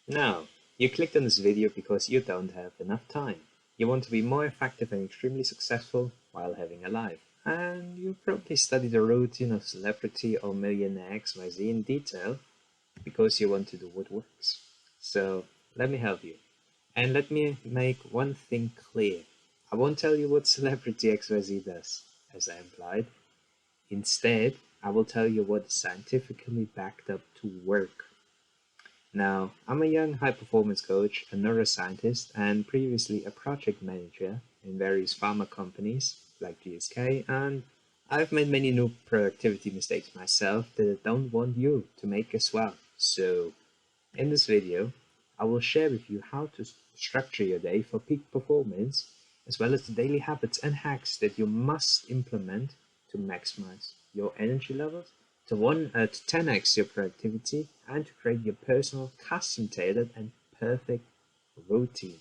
Now, you clicked on this video because you don't have enough time. You want to be more effective and extremely successful while having a life. And you probably study the routine of celebrity or millionaire XYZ in detail because you want to do what works. So, let me help you. And let me make one thing clear. I won't tell you what celebrity XYZ does, as I implied. Instead, I will tell you what is scientifically backed up to work. Now, I'm a young high performance coach, a neuroscientist, and previously a project manager in various pharma companies like GSK, and I've made many new productivity mistakes myself that I don't want you to make as well. So, in this video, I will share with you how to structure your day for peak performance, as well as the daily habits and hacks that you must implement to maximize your energy levels, to 10x your productivity, and to create your personal, custom-tailored, and perfect routine.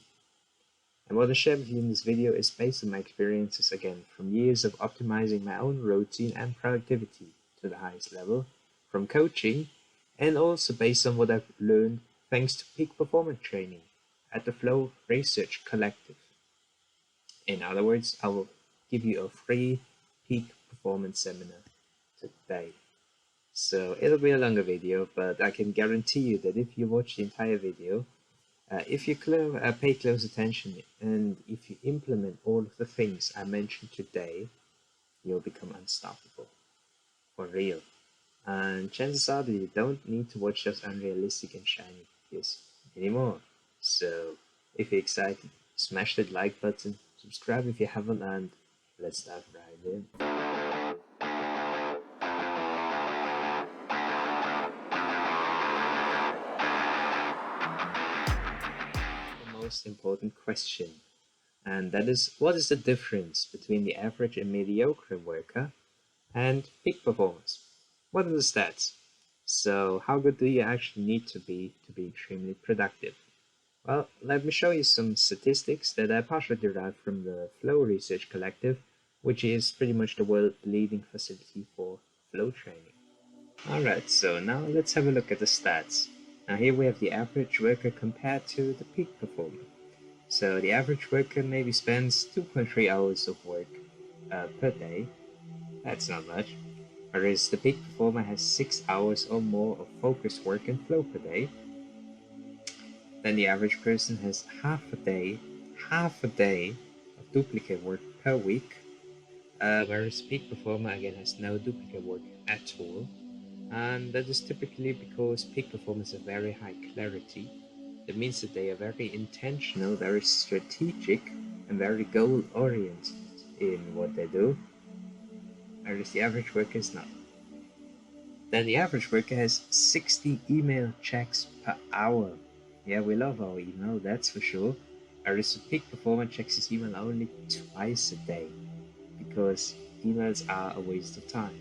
And what I share with you in this video is based on my experiences, again, from years of optimizing my own routine and productivity to the highest level, from coaching, and also based on what I've learned thanks to peak performance training at the Flow Research Collective. In other words, I will give you a free peak performance seminar today. So it'll be a longer video, but I can guarantee you that if you watch the entire video, if you pay close attention and if you implement all of the things I mentioned today, you'll become unstoppable. For real. And chances are that you don't need to watch those unrealistic and shiny videos anymore. So, if you're excited, smash that like button, subscribe if you haven't, and let's dive right in. The most important question, and that is, what is the difference between the average and mediocre worker and peak performance? What are the stats? So how good do you actually need to be extremely productive? Well, let me show you some statistics that I partially derived from the Flow Research Collective, which is pretty much the world leading facility for flow training. Alright, so now let's have a look at the stats. Now here we have the average worker compared to the peak performer. So the average worker maybe spends 2.3 hours of work per day. That's not much. Whereas the peak performer has 6 hours or more of focused work and flow per day. Then the average person has half a day of duplicate work per week. Whereas peak performer again has no duplicate work at all. And that is typically because peak performers have very high clarity. That means that they are very intentional, very strategic, and very goal oriented in what they do. Whereas the average worker is not. Then the average worker has 60 email checks per hour. Yeah, we love our email, that's for sure. Whereas the peak performer checks his email only twice a day, because emails are a waste of time.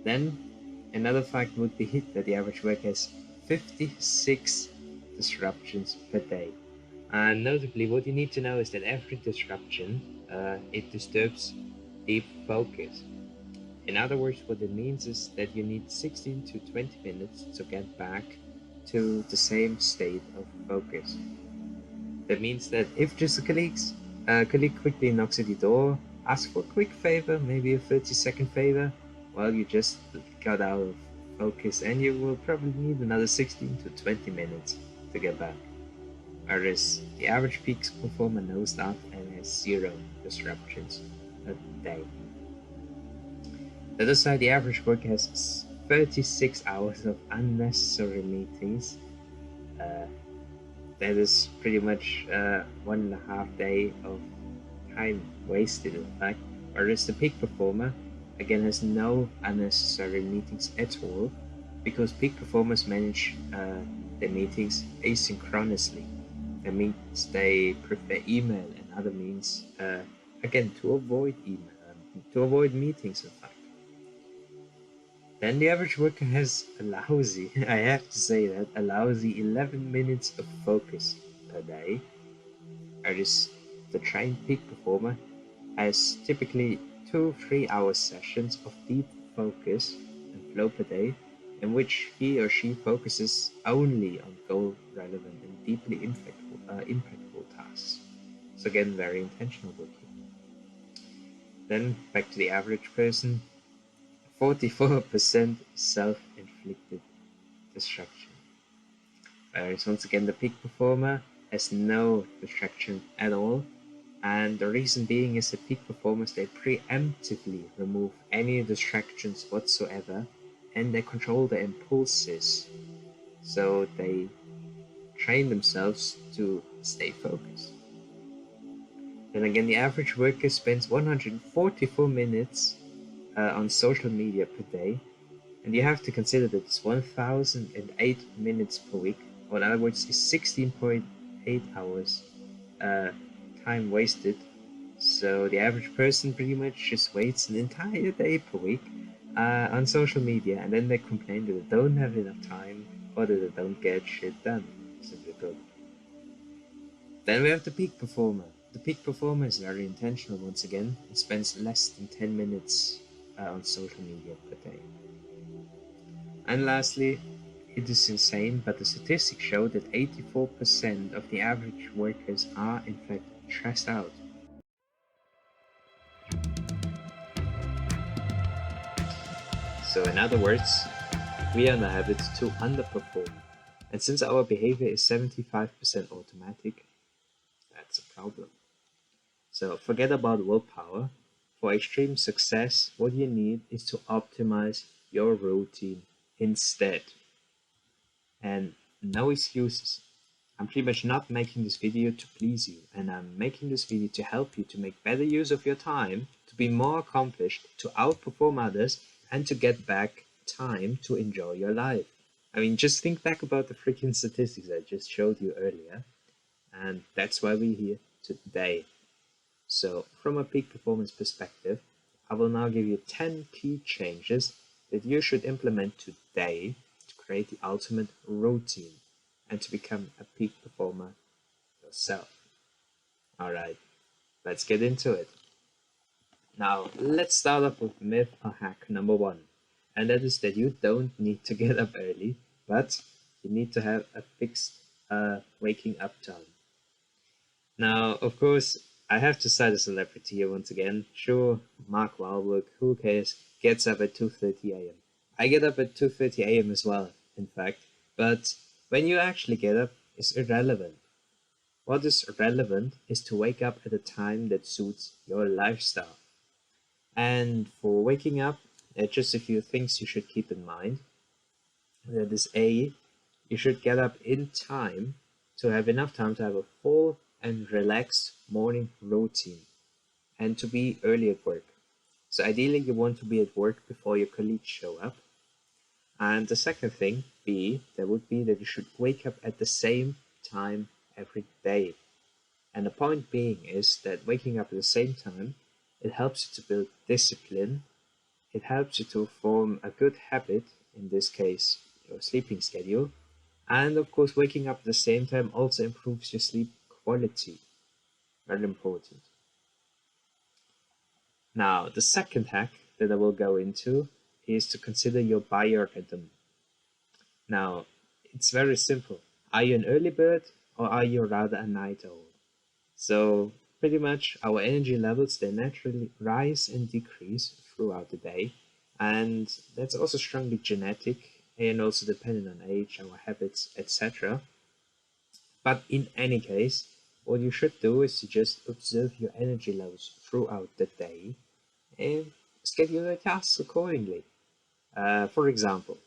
Then another fact would be that the average worker has 56 disruptions per day. And notably, what you need to know is that every disruption, it disturbs deep focus. In other words, what it means is that you need 16 to 20 minutes to get back to the same state of focus. That means that if just a colleague quickly knocks at your door, ask for a quick favor, maybe a 30-second favor, well, you just got out of focus and you will probably need another 16 to 20 minutes to get back. Whereas the average peak performer knows that and has 0 disruptions a day. The other side, the average worker has 36 hours of unnecessary meetings. That is pretty much 1.5 days of time wasted, in fact. Whereas the peak performer, again, has no unnecessary meetings at all, because peak performers manage their meetings asynchronously. That means they prefer email and other means, again, to avoid meetings, in fact. Then the average worker has a lousy, I have to say that, a lousy 11 minutes of focus per day. Whereas the trained peak performer has typically 2-3 hour sessions of deep focus and flow per day, in which he or she focuses only on goal relevant and deeply impactful tasks. So again, very intentional working. Then back to the average person, 44% self-inflicted distraction. Whereas once again, the peak performer has no distraction at all. And the reason being is that peak performers, they preemptively remove any distractions whatsoever, and they control their impulses. So they train themselves to stay focused. Then again, the average worker spends 144 minutes on social media per day, and you have to consider that it's 1008 minutes per week, or in other words, is 16.8 hours uh, time wasted. So the average person pretty much just waits an entire day per week on social media, and then they complain that they don't have enough time or that they don't get shit done, simply put. Then we have the peak performer. The peak performer is very intentional once again. He spends less than 10 minutes on social media per day. And lastly, it is insane, but the statistics show that 84% of the average workers are in fact stressed out. So in other words, we are in the habit to underperform. And since our behavior is 75% automatic, that's a problem. So forget about willpower. For extreme success, what you need is to optimize your routine instead. And no excuses. I'm pretty much not making this video to please you, and I'm making this video to help you to make better use of your time, to be more accomplished, to outperform others, and to get back time to enjoy your life. I mean, just think back about the freaking statistics I just showed you earlier, and that's why we're here today. So, from a peak performance perspective, I will now give you 10 key changes that you should implement today to create the ultimate routine and to become a peak performer yourself. Alright, let's get into it. Now, let's start off with myth or hack number one, and that is that you don't need to get up early, but you need to have a fixed waking up time. Now, of course, I have to cite a celebrity here once again. Sure, Mark Wahlberg, who cares, gets up at 2:30 a.m. I get up at 2:30 a.m. as well, in fact, but when you actually get up is irrelevant. What is relevant is to wake up at a time that suits your lifestyle. And for waking up, just a few things you should keep in mind. That is A, you should get up in time to have enough time to have a full and relaxed morning routine and to be early at work. So ideally you want to be at work before your colleagues show up. And the second thing, B, that would be that you should wake up at the same time every day. And the point being is that waking up at the same time, it helps you to build discipline. It helps you to form a good habit, in this case, your sleeping schedule. And of course, waking up at the same time also improves your sleep quality. Very important. Now, the second hack that I will go into is to consider your biorhythm. Now, it's very simple. Are you an early bird or are you rather a night owl? So pretty much our energy levels, they naturally rise and decrease throughout the day. And that's also strongly genetic and also dependent on age, our habits, etc. But in any case, what you should do is to just observe your energy levels throughout the day and schedule your tasks accordingly. For example,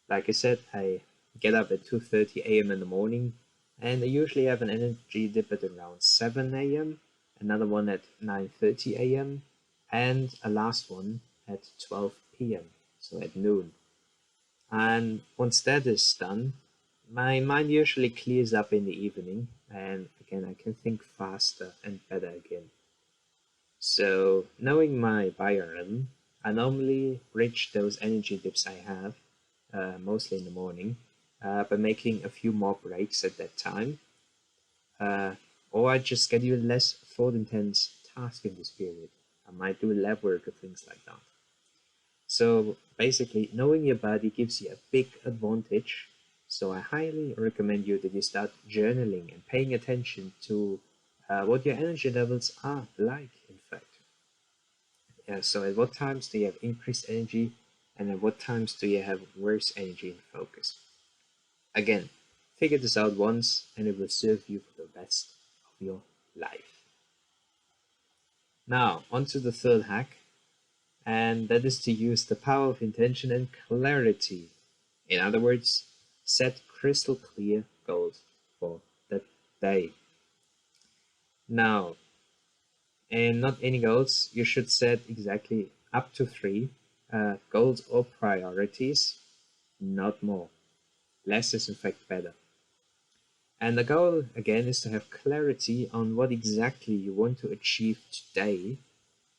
like I said, I get up at 2:30 a.m. in the morning, and I usually have an energy dip at around 7 a.m., another one at 9:30 a.m., and a last one at 12 p.m., so at noon. And once that is done, my mind usually clears up in the evening, and again, I can think faster and better again. So, knowing my biorhythm, I normally bridge those energy dips I have, mostly in the morning, by making a few more breaks at that time, uh, or I just schedule less thought intense tasks in this period. I might do lab work or things like that. So basically, knowing your body gives you a big advantage. So I highly recommend you that you start journaling and paying attention to what your energy levels are like, in fact. Yeah, so at what times do you have increased energy and at what times do you have worse energy and focus? Again, figure this out once and it will serve you for the rest of your life. Now, on to the third hack, and that is to use the power of intention and clarity. In other words, set crystal clear goals for that day. Now, and not any goals, you should set exactly up to three goals or priorities, not more. Less is in fact better. And the goal again is to have clarity on what exactly you want to achieve today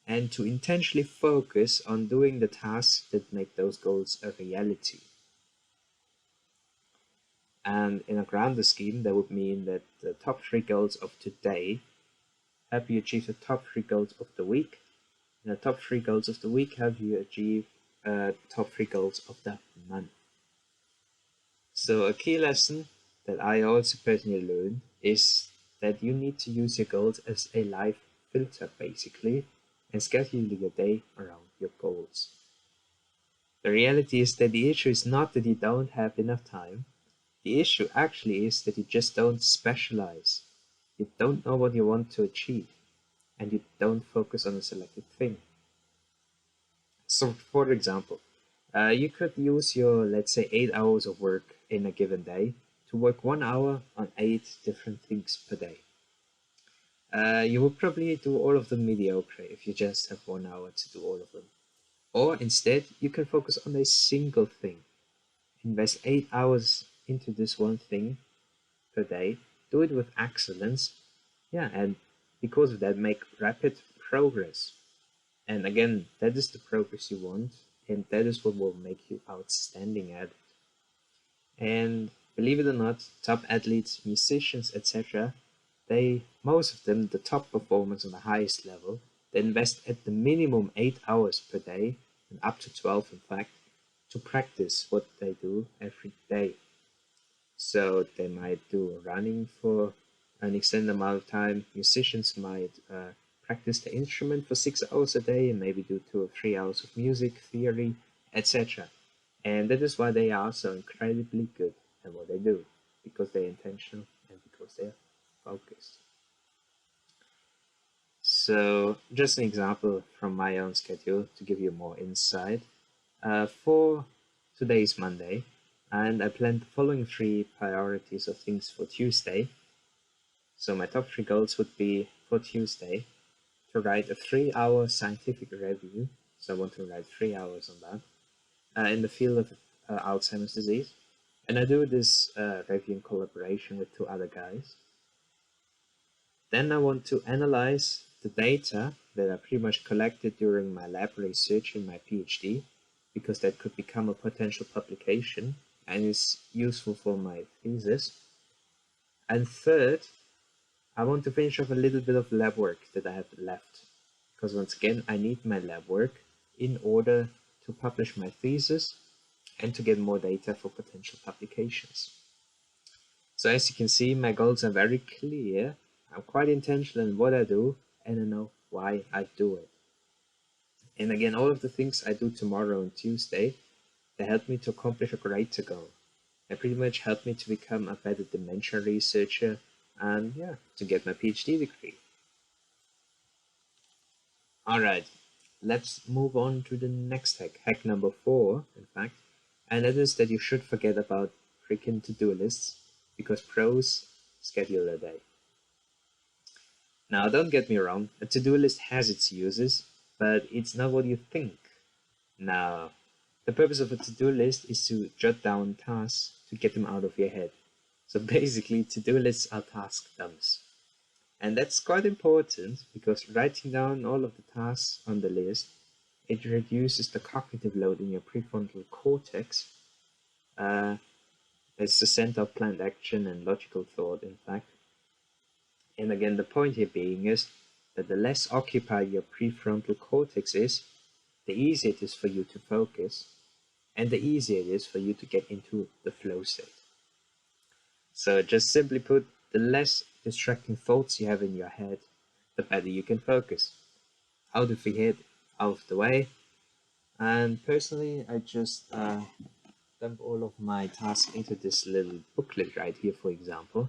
and to intentionally focus on doing the tasks that make those goals a reality. And in a grander scheme, that would mean that the top three goals of today help you achieve the top three goals of the week, and the top three goals of the week help you achieve top three goals of the month. So a key lesson that I also personally learned is that you need to use your goals as a life filter, basically, and schedule your day around your goals. The reality is that the issue is not that you don't have enough time. The issue actually is that you just don't specialize. You don't know what you want to achieve, and you don't focus on a selected thing. So, for example, you could use your, let's say, 8 hours of work in a given day to work 1 hour on eight different things per day. You will probably do all of them mediocre if you just have 1 hour to do all of them. Or instead, you can focus on a single thing. Invest 8 hours into this one thing per day. Do it with excellence. Yeah, and because of that, make rapid progress. And again, that is the progress you want, and that is what will make you outstanding at it. And believe it or not, top athletes, musicians, etc., most of them, the top performers on the highest level, they invest at the minimum 8 hours per day, and up to 12 in fact, to practice what they do every day. So they might do running for an extended amount of time. Musicians might practice the instrument for 6 hours a day and maybe do 2 or 3 hours of music theory, etc. And that is why they are so incredibly good at what they do, because they're intentional and because they're focused. So, just an example from my own schedule to give you more insight. For today's Monday, and I planned the following three priorities of things for Tuesday. So, my top three goals would be for Tuesday to write a 3 hour scientific review. So, I want to write 3 hours on that in the field of Alzheimer's disease. And I do this review in collaboration with two other guys. Then I want to analyze the data that I pretty much collected during my lab research in my PhD, because that could become a potential publication and is useful for my thesis. And third, I want to finish off a little bit of lab work that I have left, because once again, I need my lab work in order to publish my thesis and to get more data for potential publications. So as you can see, my goals are very clear. I'm quite intentional in what I do, and I know why I do it. And again, all of the things I do tomorrow and Tuesday, they help me to accomplish a greater goal. They pretty much help me to become a better dementia researcher and yeah, to get my PhD degree. Alright, let's move on to the next hack. Hack number 4, in fact, and that is that you should forget about freaking to-do lists, because pros schedule a day. Now, don't get me wrong, a to-do list has its uses, but it's not what you think. Now, the purpose of a to-do list is to jot down tasks to get them out of your head. So basically, to-do lists are task dumps. And that's quite important because writing down all of the tasks on the list, it reduces the cognitive load in your prefrontal cortex. It's the center of planned action and logical thought, in fact. And again, the point here being is that the less occupied your prefrontal cortex is, the easier it is for you to focus, and the easier it is for you to get into the flow state. So just simply put, the less distracting thoughts you have in your head, the better you can focus. Out of your head, out of the way. And personally, I just dump all of my tasks into this little booklet right here, for example.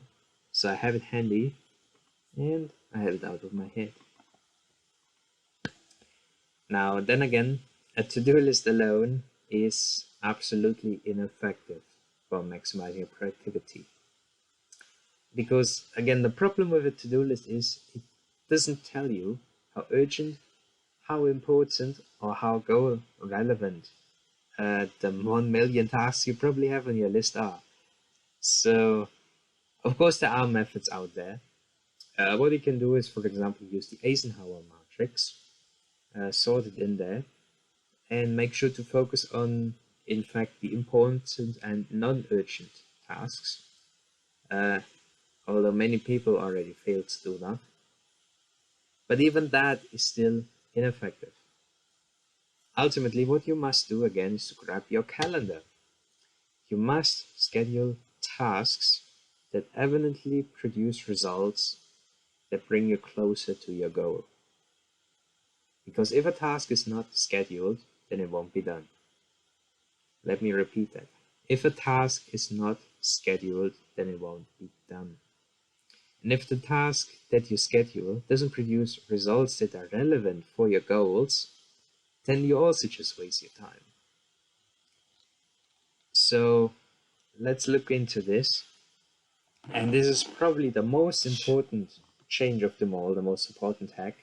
So I have it handy and I have it out of my head. Now, then again, a to-do list alone is absolutely ineffective for maximizing productivity. Because again, the problem with a to-do list is it doesn't tell you how urgent, how important, or how goal relevant the 1 million tasks you probably have on your list are. So, of course, there are methods out there. What you can do is, for example, use the Eisenhower matrix, sort it in there, and make sure to focus on, in fact, the important and non-urgent tasks. Although many people already fail to do that. But even that is still ineffective. Ultimately, what you must do again is to grab your calendar. You must schedule tasks that evidently produce results that bring you closer to your goal. Because if a task is not scheduled, then it won't be done. Let me repeat that. If a task is not scheduled, then it won't be done. And if the task that you schedule doesn't produce results that are relevant for your goals, then you also just waste your time. So let's look into this. And this is probably the most important change of them all, the most important hack.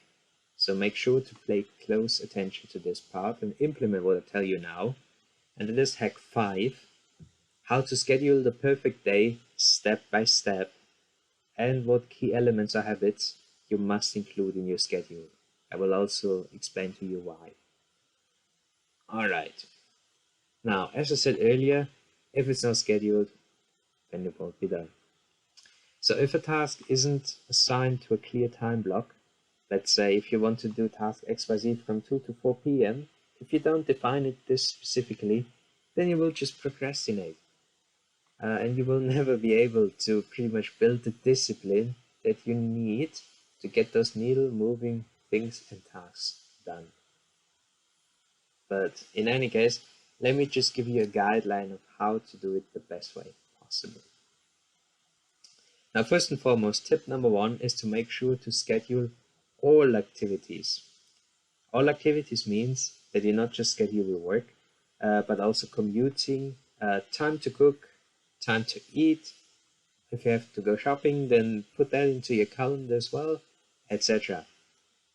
So make sure to pay close attention to this part and implement what I tell you now. And it is hack 5, how to schedule the perfect day step by step, and what key elements or habits you must include in your schedule. I will also explain to you why. Alright. Now, as I said earlier, if it's not scheduled, then it won't be done. So if a task isn't assigned to a clear time block, let's say if you want to do task XYZ from 2 to 4 p.m., if you don't define it this specifically, then you will just procrastinate. And you will never be able to pretty much build the discipline that you need to get those needle moving things and tasks done. But in any case, let me just give you a guideline of how to do it the best way possible. Now, first and foremost, tip number 1 is to make sure to schedule all activities. All activities means that you not just schedule your work, but also commuting, time to cook, time to eat. If you have to go shopping, then put that into your calendar as well, etc.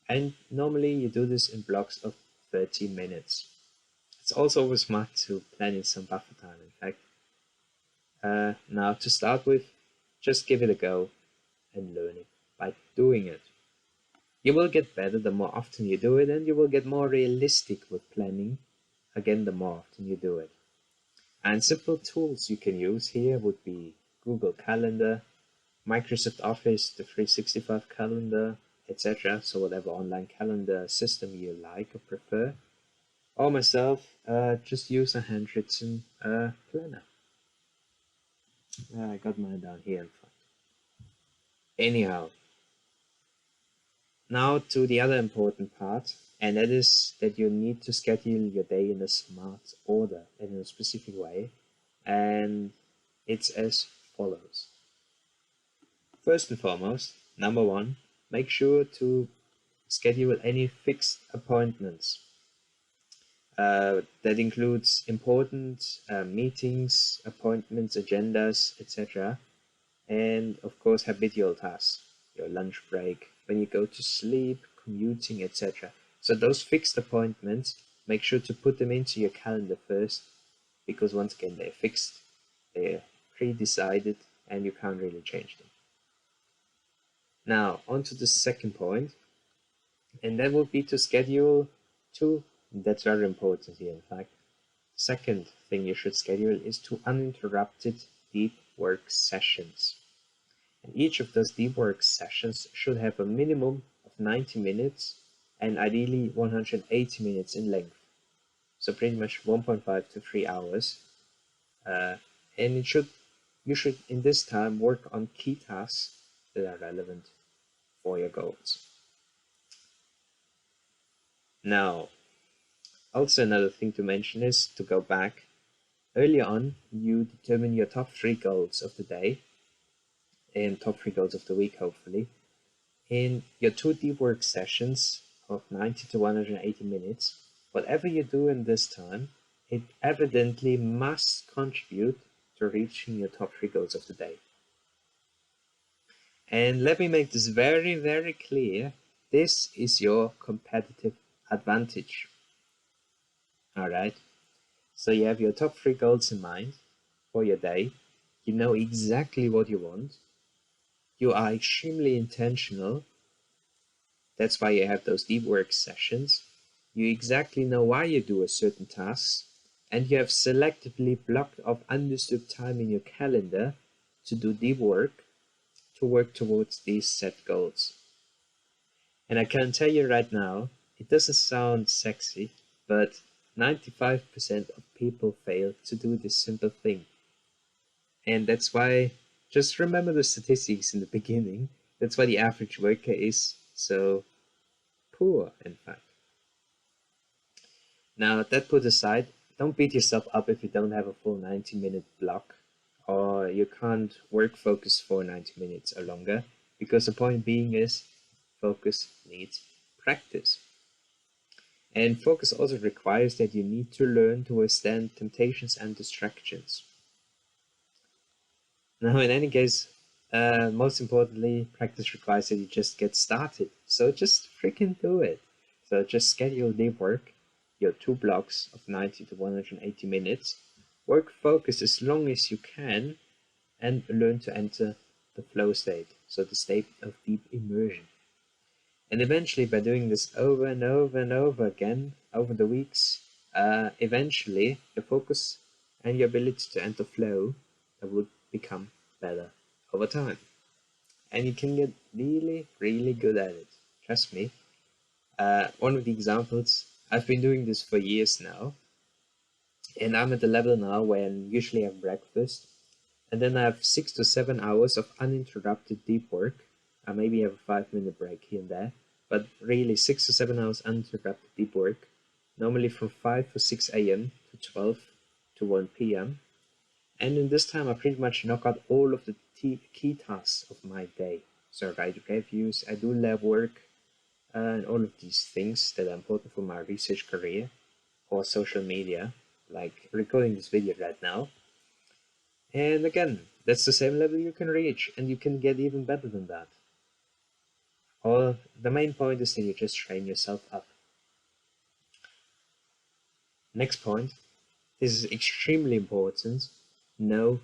And normally you do this in blocks of 30 minutes. It's also always smart to plan in some buffer time, in fact. Now, to start with, just give it a go and learn it by doing it. You will get better the more often you do it, and you will get more realistic with planning, again, the more often you do it. And simple tools you can use here would be Google Calendar, Microsoft Office, the 365 calendar, etc. So whatever online calendar system you like or prefer. Or myself, just use a handwritten planner. I got mine down here in front. Anyhow, now to the other important part, and that is that you need to schedule your day in a smart order, in a specific way, and it's as follows. First and foremost, number 1, make sure to schedule any fixed appointments. That includes important meetings, appointments, agendas, etc. And of course, habitual tasks, your lunch break, when you go to sleep, commuting, etc. So those fixed appointments, make sure to put them into your calendar first, because once again, they're fixed, they're pre-decided, and you can't really change them. Now, on to the second point, and that would be to schedule 2. That's very important here, in fact. Second thing you should schedule is 2 uninterrupted deep work sessions. And each of those deep work sessions should have a minimum of 90 minutes and ideally 180 minutes in length. so pretty much 1.5 to 3 hours. And you should in this time work on key tasks that are relevant for your goals. Now, also another thing to mention is to go back. Early on, you determine your top 3 goals of the day and top 3 goals of the week, hopefully. In your 2 deep work sessions of 90 to 180 minutes, whatever you do in this time, it evidently must contribute to reaching your top 3 goals of the day. And let me make this very, very clear. This is your competitive advantage. All right. So you have your top 3 goals in mind for your day. You know exactly what you want. You are extremely intentional. That's why you have those deep work sessions. You exactly know why you do a certain task, and you have selectively blocked off undisturbed time in your calendar to do deep work, to work towards these set goals. And I can tell you right now, it doesn't sound sexy, but 95% of people fail to do this simple thing. And that's why, just remember the statistics in the beginning, that's why the average worker is so poor, in fact. Now, that put aside, don't beat yourself up if you don't have a full 90-minute block, or you can't work focus for 90 minutes or longer, because the point being is, focus needs practice. And focus also requires that you need to learn to withstand temptations and distractions. Now, in any case, most importantly, practice requires that you just get started. So just freaking do it. So just schedule deep work, your 2 blocks of 90 to 180 minutes. Work focus as long as you can and learn to enter the flow state, so the state of deep immersion. And eventually, by doing this over and over and over again, over the weeks, eventually your focus and your ability to enter flow would become better over time. And you can get really, really good at it. Trust me. One of the examples, I've been doing this for years now, and I'm at the level now where I usually have breakfast, and then I have 6 to 7 hours of uninterrupted deep work. I maybe have a 5-minute break here and there, but really 6 to 7 hours uninterrupted deep work, normally from 5 or 6 a.m. to 12 to 1 p.m. And in this time, I pretty much knock out all of the key tasks of my day. So I write reviews, I do lab work, and all of these things that are important for my research career or social media, like recording this video right now. And again, that's the same level you can reach, and you can get even better than that. Or the main point is that you just train yourself up. Next point, this is extremely important. No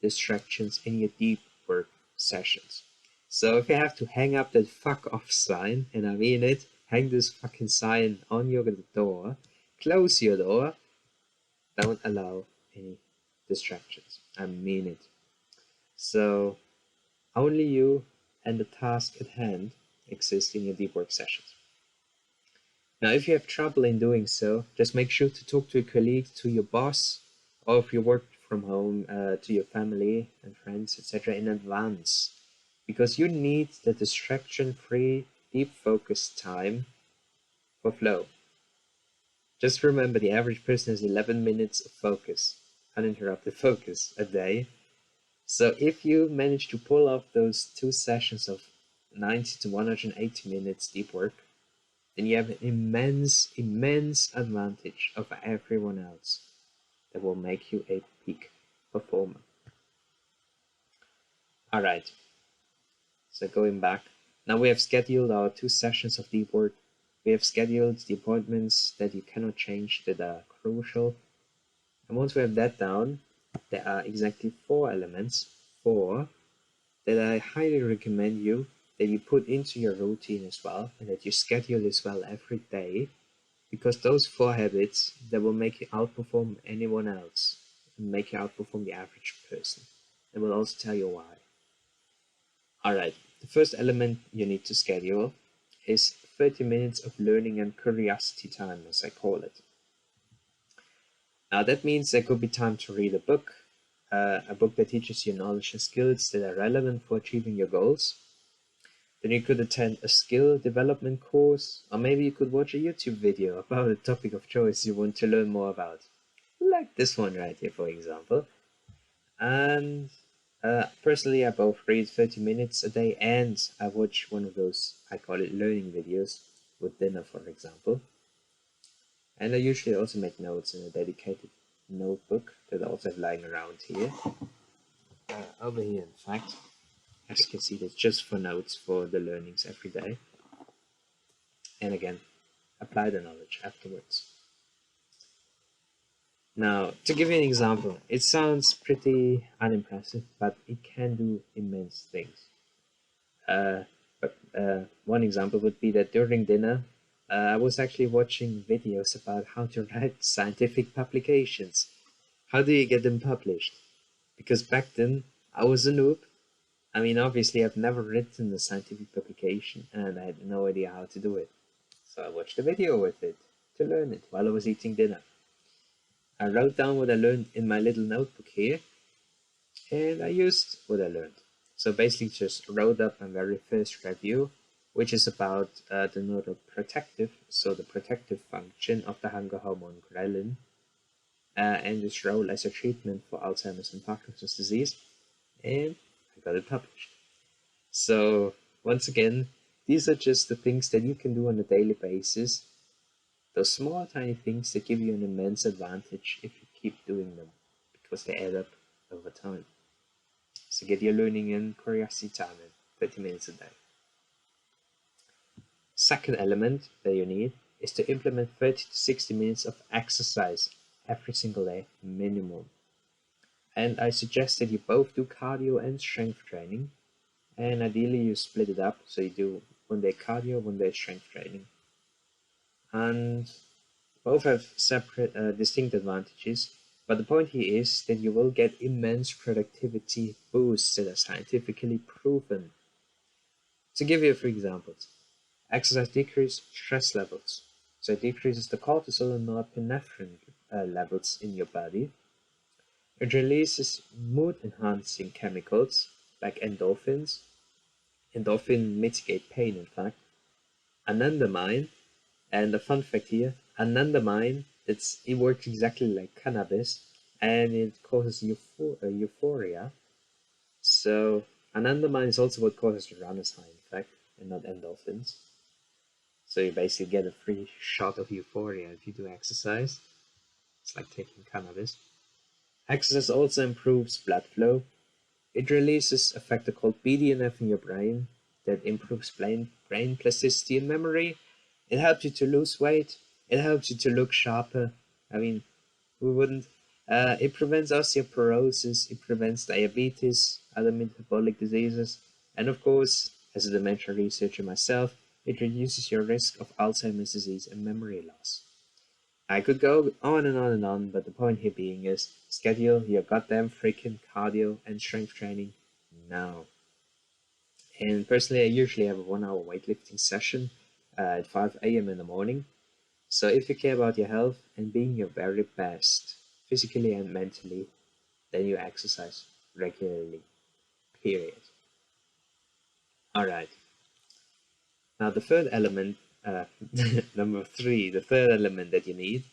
distractions in your deep work sessions. So if you have to hang up that fuck off sign, and I mean it, hang this fucking sign on your door, close your door, don't allow any distractions. I mean it. So only you and the task at hand exist in your deep work sessions. Now, if you have trouble in doing so, just make sure to talk to a colleague, to your boss, or if you work from home, to your family and friends, etc. in advance, because you need the distraction-free, deep focus time for flow. Just remember, the average person has 11 minutes of focus, uninterrupted focus a day. So if you manage to pull off those 2 sessions of 90 to 180 minutes deep work, then you have an immense, immense advantage over everyone else that will make you a peak performer. All right, so going back, now we have scheduled our 2 sessions of deep work. We have scheduled the appointments that you cannot change that are crucial. And once we have that down, there are exactly 4 elements, 4, that I highly recommend you that you put into your routine as well, and that you schedule as well every day, because those 4 habits that will make you outperform anyone else and make you outperform the average person. And will also tell you why. All right, the first element you need to schedule is 30 minutes of learning and curiosity time, as I call it. Now that means there could be time to read a book that teaches you knowledge and skills that are relevant for achieving your goals. Then you could attend a skill development course, or maybe you could watch a YouTube video about a topic of choice you want to learn more about. Like this one right here, for example. And personally, I both read 30 minutes a day and I watch one of those, I call it learning videos, with dinner, for example. And I usually also make notes in a dedicated notebook that I also have lying around here. Over here, in fact, as you can see, that's just for notes for the learnings every day. And again, apply the knowledge afterwards. Now, to give you an example, it sounds pretty unimpressive, but it can do immense things. One example would be that during dinner, I was actually watching videos about how to write scientific publications. How do you get them published? Because back then, I was a noob. I mean, obviously, I've never written a scientific publication, and I had no idea how to do it. So I watched a video with it to learn it while I was eating dinner. I wrote down what I learned in my little notebook here, and I used what I learned. So basically just wrote up my very first review, which is about the neuroprotective, so the protective function of the hunger hormone ghrelin, and its role as a treatment for Alzheimer's and Parkinson's disease, and I got it published. So once again, these are just the things that you can do on a daily basis, those small tiny things that give you an immense advantage if you keep doing them, because they add up over time. So get your learning and curiosity time in 30 minutes a day. Second element that you need is to implement 30 to 60 minutes of exercise every single day minimum. And I suggest that you both do cardio and strength training, and ideally you split it up, so you do one day cardio, one day strength training. And both have separate, distinct advantages, but the point here is that you will get immense productivity boosts that are scientifically proven. To give you a few examples, exercise decreases stress levels, so it decreases the cortisol and norepinephrine levels in your body. It releases mood-enhancing chemicals like endorphins. Endorphins mitigate pain, in fact. Anandamide, and a fun fact here, anandamide, it works exactly like cannabis, and it causes euphoria. So anandamide is also what causes the runner's high, in fact, and not endorphins. So you basically get a free shot of euphoria if you do exercise. It's like taking cannabis. Exercise also improves blood flow. It releases a factor called BDNF in your brain that improves brain plasticity and memory. It helps you to lose weight. It helps you to look sharper. I mean, who wouldn't? It prevents osteoporosis. It prevents diabetes, other metabolic diseases. And of course, as a dementia researcher myself, it reduces your risk of Alzheimer's disease and memory loss. I could go on and on and on, but the point here being is schedule your goddamn freaking cardio and strength training now. And personally, I usually have a 1 hour weightlifting session at 5 a.m. in the morning. So if you care about your health and being your very best, physically and mentally, then you exercise regularly. Period. Alright. Now the third element, number 3, the third element that you need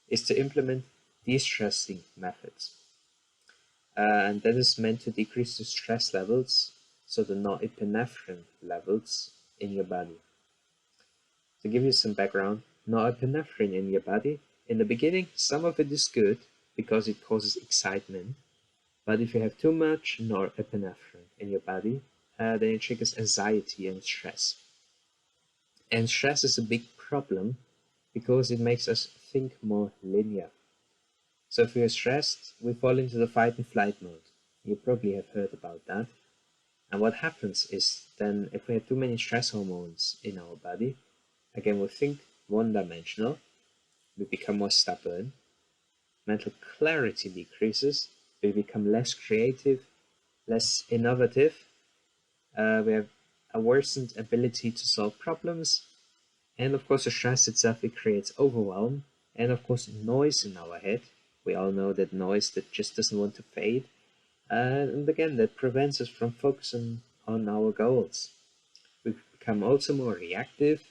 is to implement de-stressing methods. And that is meant to decrease the stress levels, so the norepinephrine levels in your body. To give you some background, norepinephrine in your body, in the beginning, some of it is good because it causes excitement. But if you have too much norepinephrine in your body, then it triggers anxiety and stress. And stress is a big problem because it makes us think more linear. So if we are stressed, we fall into the fight and flight mode. You probably have heard about that. And what happens is then if we have too many stress hormones in our body, again we think one-dimensional, we become more stubborn, mental clarity decreases, we become less creative, less innovative, we have a worsened ability to solve problems, and of course the stress itself, it creates overwhelm, and of course noise in our head, We all know that noise that just doesn't want to fade. And again, that prevents us from focusing on our goals. We become also more reactive.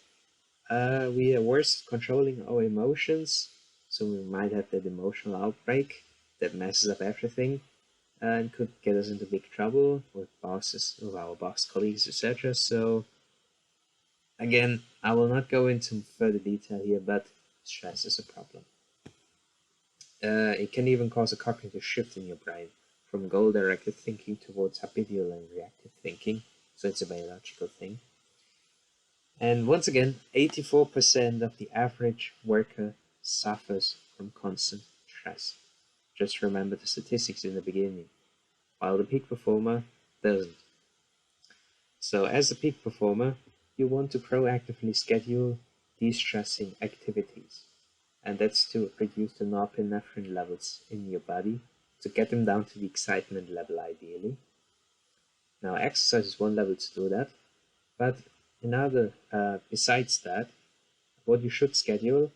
We are worse at controlling our emotions. So we might have that emotional outbreak that messes up everything and could get us into big trouble with bosses, with our boss colleagues, etc. So again, I will not go into further detail here, but stress is a problem. It can even cause a cognitive shift in your brain from goal-directed thinking towards habitual and reactive thinking. So it's a biological thing. And once again, 84% of the average worker suffers from constant stress. Just remember the statistics in the beginning, while the peak performer doesn't. So as a peak performer, you want to proactively schedule de-stressing activities. And that's to reduce the norepinephrine levels in your body, to get them down to the excitement level ideally. Now exercise is one level to do that, but another, besides that, what you should schedule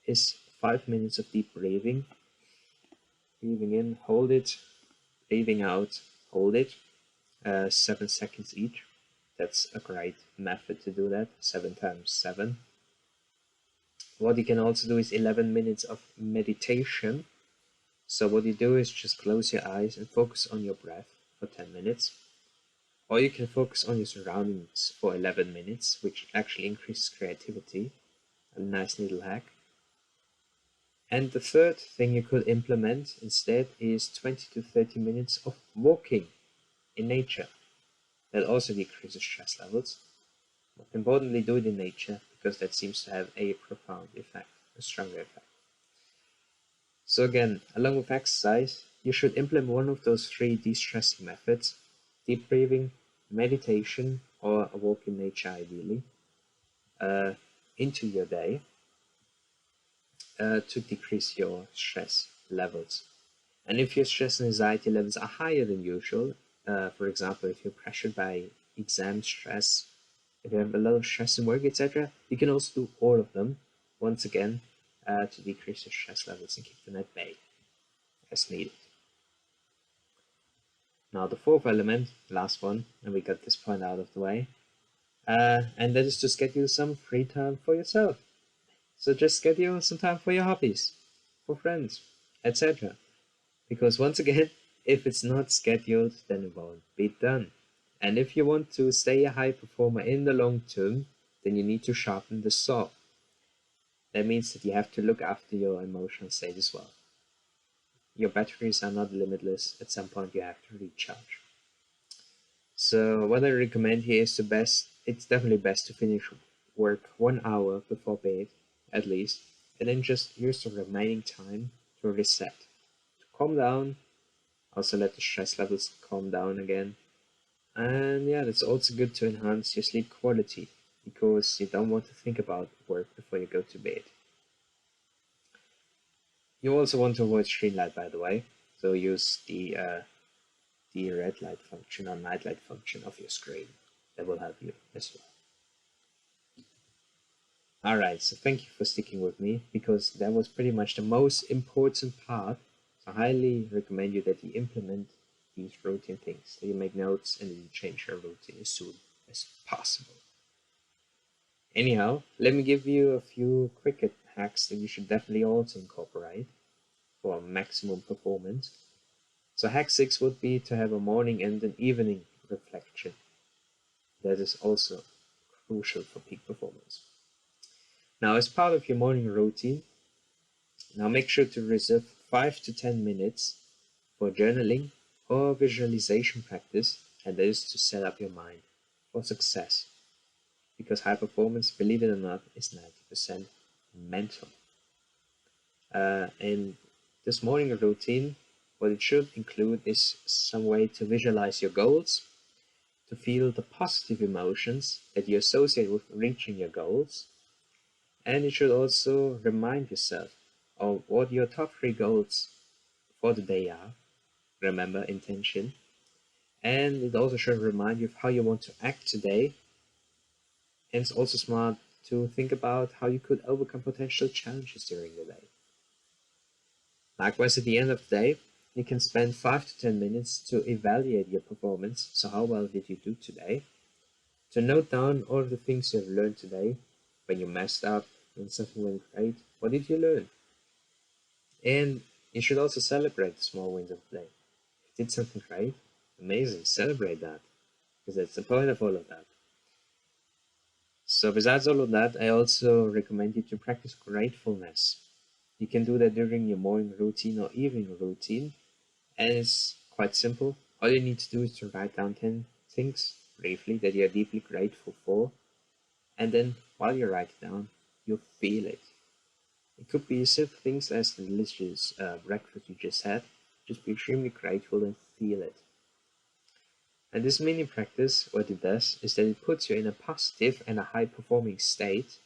is 5 minutes of deep breathing. Breathing in, hold it, breathing out, hold it, 7 seconds each. That's a great method to do that, 7 times 7. What you can also do is 11 minutes of meditation. So what you do is just close your eyes and focus on your breath for 10 minutes. Or you can focus on your surroundings for 11 minutes, which actually increases creativity. A nice little hack. And the third thing you could implement instead is 20 to 30 minutes of walking in nature. That also decreases stress levels. Most importantly, do it in nature, because that seems to have a profound effect, a stronger effect. So again, along with exercise, you should implement one of those 3 de-stressing methods: deep breathing, meditation, or a walk in nature ideally, into your day to decrease your stress levels. And if your stress and anxiety levels are higher than usual, for example, if you're pressured by exam stress, if you have a lot of stress in work, etc., you can also do all of them, once again, to decrease your stress levels and keep them at bay as needed. Now the fourth element, last one, and we got this point out of the way, and that is to schedule some free time for yourself. So just schedule some time for your hobbies, for friends, etc. Because once again, if it's not scheduled, then it won't be done. And if you want to stay a high performer in the long term, then you need to sharpen the saw. That means that you have to look after your emotional state as well. Your batteries are not limitless. At some point you have to recharge. So what I recommend here is it's definitely best to finish work 1 hour before bed, at least, and then just use the remaining time to reset, to calm down, also let the stress levels calm down again. And yeah, that's also good to enhance your sleep quality, because you don't want to think about work before you go to bed. You also want to avoid screen light, by the way, so use the red light function or night light function of your screen. That will help you as well. Alright, so thank you for sticking with me, because that was pretty much the most important part. So I highly recommend you that you implement these routine things, that you make notes and that you change your routine as soon as possible. Anyhow, let me give you a few quick hacks that you should definitely also incorporate for maximum performance. So hack 6 would be to have a morning and an evening reflection. That is also crucial for peak performance. Now, as part of your morning routine, now make sure to reserve 5 to 10 minutes for journaling or visualization practice, and that is to set up your mind for success. Because high performance, believe it or not, is 90% mental. And this morning routine, what it should include is some way to visualize your goals, to feel the positive emotions that you associate with reaching your goals, and you should also remind yourself of what your top 3 goals for the day are. Remember, intention. And it also should remind you of how you want to act today. And it's also smart to think about how you could overcome potential challenges during the day. Likewise, at the end of the day, you can spend 5 to 10 minutes to evaluate your performance. So how well did you do today? To note down all the things you've learned today, when you messed up, when something went great, what did you learn? And you should also celebrate the small wins of the day. If you did something great, amazing, celebrate that, because that's the point of all of that. So besides all of that, I also recommend you to practice gratefulness. You can do that during your morning routine or evening routine, and it's quite simple. All you need to do is to write down 10 things briefly that you're deeply grateful for, and then while you write it down, you feel it. It could be simple things as the delicious breakfast you just had. Just be extremely grateful and feel it. And this mini practice, what it does is that it puts you in a positive and a high performing state.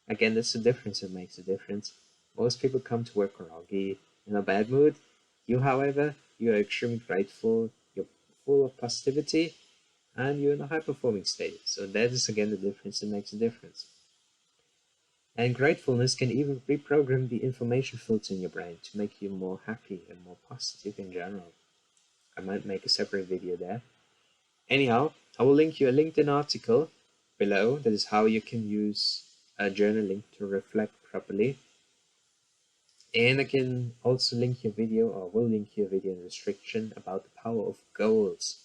Again, that's the difference that makes a difference. Most people come to work groggy, in a bad mood. You, however, you are extremely grateful, you're full of positivity, and you're in a high performing state. So that is again the difference that makes a difference. And gratefulness can even reprogram the information filter in your brain to make you more happy and more positive in general. I might make a separate video there. Anyhow, I will link you a LinkedIn article below. That is how you can use journaling to reflect properly. And I can also link you a video, or will link you a video in the description about the power of goals.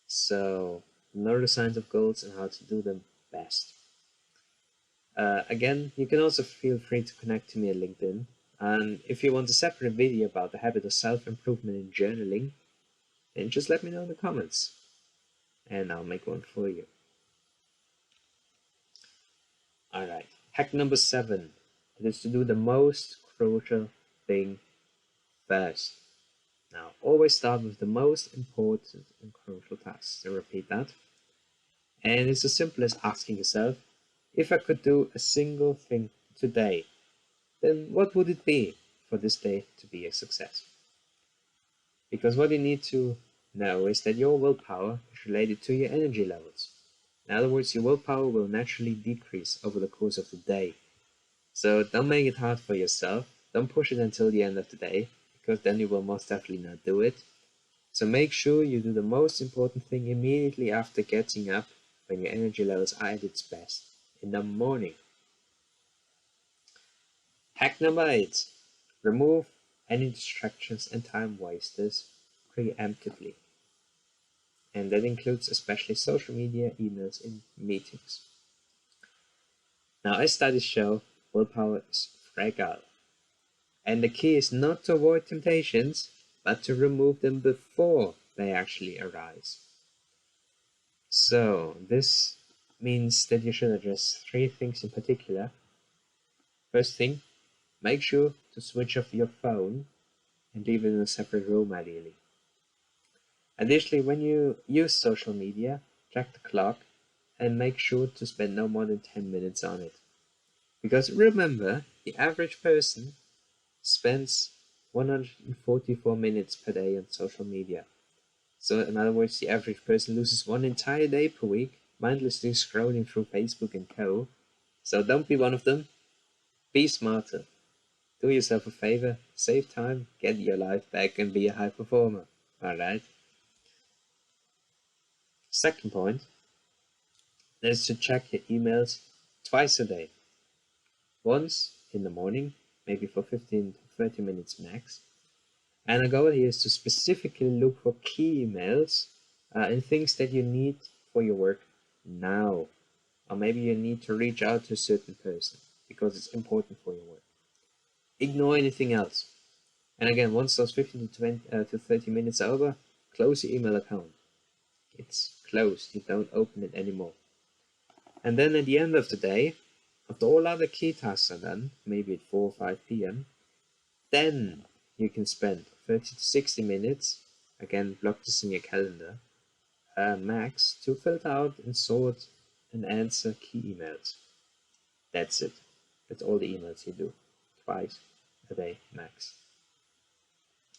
So, neuroscience of goals and how to do them best. Again, you can also feel free to connect to me at LinkedIn. And if you want a separate video about the habit of self-improvement in journaling, then just let me know in the comments, and I'll make one for you. Alright, hack number 7. It is to do the most crucial thing first. Now, always start with the most important and crucial tasks. So repeat that. And it's as simple as asking yourself, if I could do a single thing today, then what would it be for this day to be a success? Because what you need to know is that your willpower is related to your energy levels. In other words, your willpower will naturally decrease over the course of the day. So don't make it hard for yourself. Don't push it until the end of the day, because then you will most definitely not do it. So make sure you do the most important thing immediately after getting up, when your energy levels are at its best, in the morning. Hack number 8. Remove any distractions and time wasters preemptively. And that includes especially social media, emails, and meetings. Now, as studies show, willpower is fragile. And the key is not to avoid temptations, but to remove them before they actually arise. So, this means that you should address 3 things in particular. First thing, make sure to switch off your phone and leave it in a separate room ideally. Additionally, when you use social media, check the clock and make sure to spend no more than 10 minutes on it. Because remember, the average person spends 144 minutes per day on social media. So in other words, the average person loses one entire day per week mindlessly scrolling through Facebook and co. So don't be one of them. Be smarter. Do yourself a favor, save time, get your life back, and be a high performer. Alright? Second point is to check your emails twice a day. Once in the morning, maybe for 15 to 30 minutes max. And the goal here is to specifically look for key emails and things that you need for your work now. Or maybe you need to reach out to a certain person because it's important for your work. Ignore anything else. And again, once those 15 to 30 minutes are over, close your email account. It's closed. You don't open it anymore. And then at the end of the day, after all other key tasks are done, maybe at 4 or 5 p.m., then you can spend 30 to 60 minutes, again, block this in your calendar, max, to filter out and sort and answer key emails. That's it. That's all the emails you do. Twice a day, max.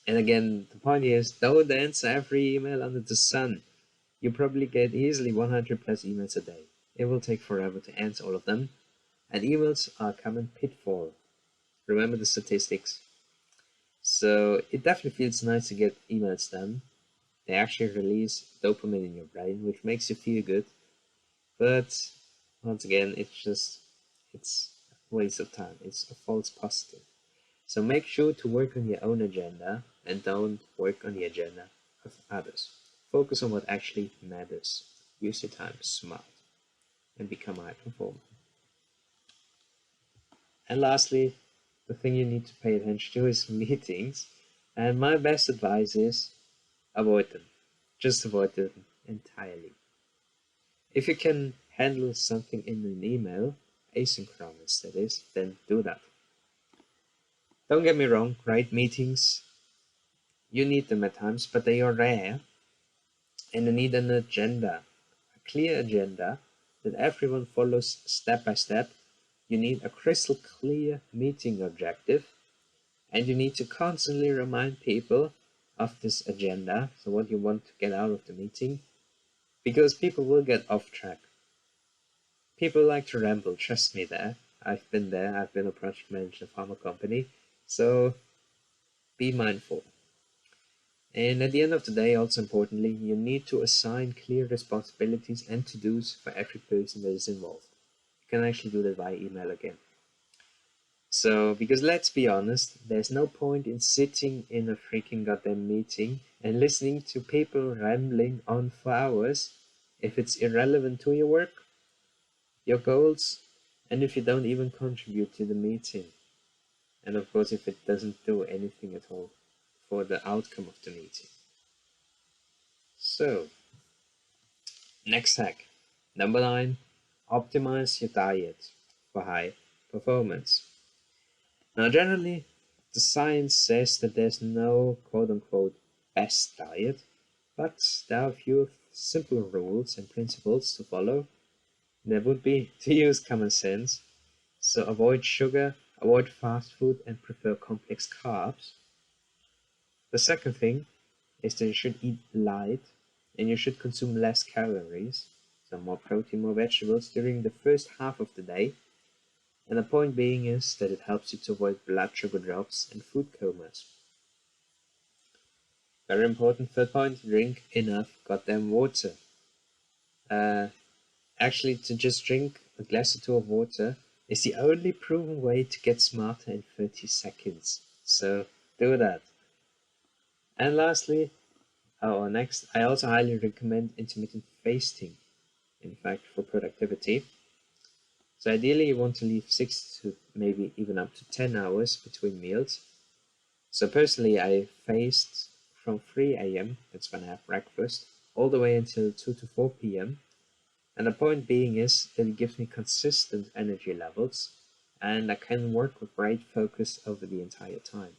And again, the point here is don't answer every email under the sun. You probably get easily 100 plus emails a day. It will take forever to answer all of them. And emails are a common pitfall. Remember the statistics. So it definitely feels nice to get emails done. They actually release dopamine in your brain, which makes you feel good. But once again, it's a waste of time. It's a false positive. So make sure to work on your own agenda and don't work on the agenda of others. Focus on what actually matters. Use your time smart and become a high performer. And lastly, the thing you need to pay attention to is meetings. And my best advice is avoid them. Just avoid them entirely. If you can handle something in an email, asynchronous that is, then do that. Don't get me wrong, right? Meetings, you need them at times, but they are rare, and you need an agenda, a clear agenda that everyone follows step by step. You need a crystal clear meeting objective, and you need to constantly remind people of this agenda, so what you want to get out of the meeting, because people will get off track. People like to ramble, trust me there. I've been there, I've been a project manager of a pharma company, so be mindful. And at the end of the day, also importantly, you need to assign clear responsibilities and to-dos for every person that is involved. You can actually do that via email again. So, because let's be honest, there's no point in sitting in a freaking goddamn meeting and listening to people rambling on for hours if it's irrelevant to your work, your goals, and if you don't even contribute to the meeting. And of course, if it doesn't do anything at all for the outcome of the meeting. So, next hack. Number 9, optimize your diet for high performance. Now, generally, the science says that there's no quote unquote best diet, but there are a few simple rules and principles to follow. There would be to use common sense, so avoid sugar, avoid fast food, and prefer complex carbs. The second thing is that you should eat light and you should consume less calories, so more protein, more vegetables during the first half of the day. And the point being is that it helps you to avoid blood sugar drops and food comas. Very important third point, drink enough goddamn water. Uh, Actually, to just drink a glass or two of water is the only proven way to get smarter in 30 seconds. So do that. And lastly, or next, I also highly recommend intermittent fasting, in fact, for productivity. So ideally, you want to leave 6 to maybe even up to 10 hours between meals. So personally, I fast from 3 a.m., that's when I have breakfast, all the way until 2 to 4 p.m. And the point being is that it gives me consistent energy levels and I can work with great focus over the entire time.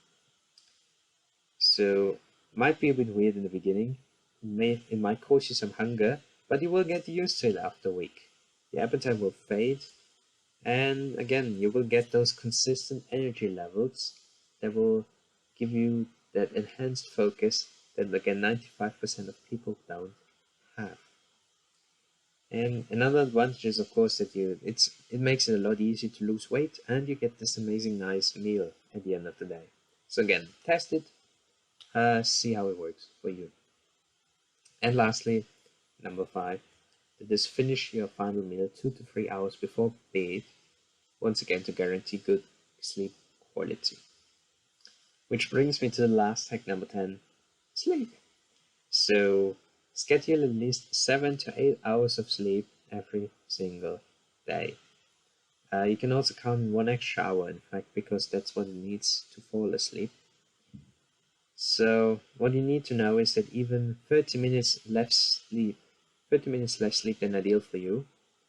So might be a bit weird in the beginning, it might cause you some hunger, but you will get used to it after a week. The appetite will fade, and again, you will get those consistent energy levels that will give you that enhanced focus that again 95% of people don't have. And another advantage is of course that it makes it a lot easier to lose weight and you get this amazing nice meal at the end of the day. So again, test it, see how it works for you. And lastly, number 5, that is finish your final meal 2 to 3 hours before bed, once again to guarantee good sleep quality. Which brings me to the last hack, number 10, sleep. So schedule at least 7 to 8 hours of sleep every single day. You can also count in 1 extra hour, in fact, because that's what it needs to fall asleep. So what you need to know is that even 30 minutes less sleep than ideal for you,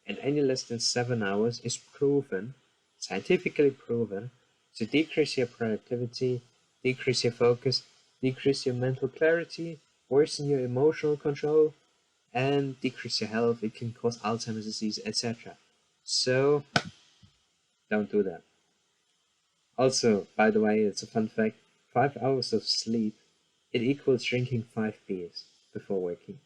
and any less than 7 hours is proven, scientifically proven, to decrease your productivity, decrease your focus, decrease your mental clarity, worsen your emotional control, and decrease your health. It can cause Alzheimer's disease, etc. So don't do that. Also, by the way, it's a fun fact, 5 hours of sleep, it equals drinking 5 beers before working.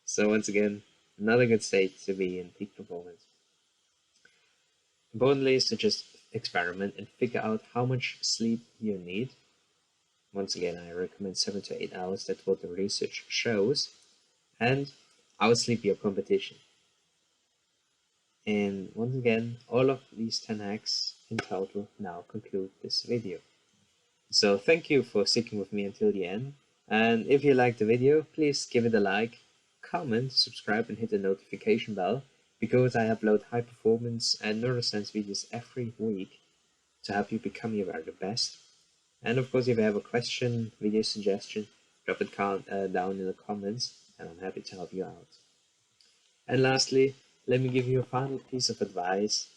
So once again, another good state to be in peak performance. Importantly is to just experiment and figure out how much sleep you need. Once again, I recommend 7 to 8 hours. That's what the research shows. And outsleep your competition. And once again, all of these 10 hacks in total now conclude this video. So thank you for sticking with me until the end. And if you liked the video, please give it a like, comment, subscribe, and hit the notification bell, because I upload high performance and neuroscience videos every week to help you become your very best. And of course, if you have a question, video suggestion, drop it down in the comments, and I'm happy to help you out. And lastly, let me give you a final piece of advice.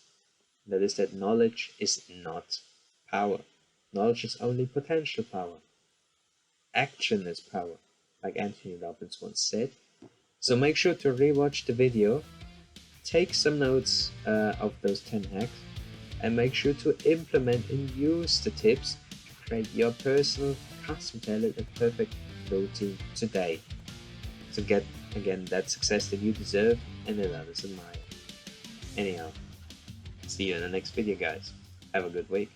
That is that knowledge is not power. Knowledge is only potential power. Action is power, like Anthony Robbins once said. So make sure to rewatch the video, take some notes of those 10 hacks, and make sure to implement and use the tips to create your personal, custom tailored and perfect routine today. To get, again, that success that you deserve and that others admire. Anyhow, see you in the next video, guys. Have a good week.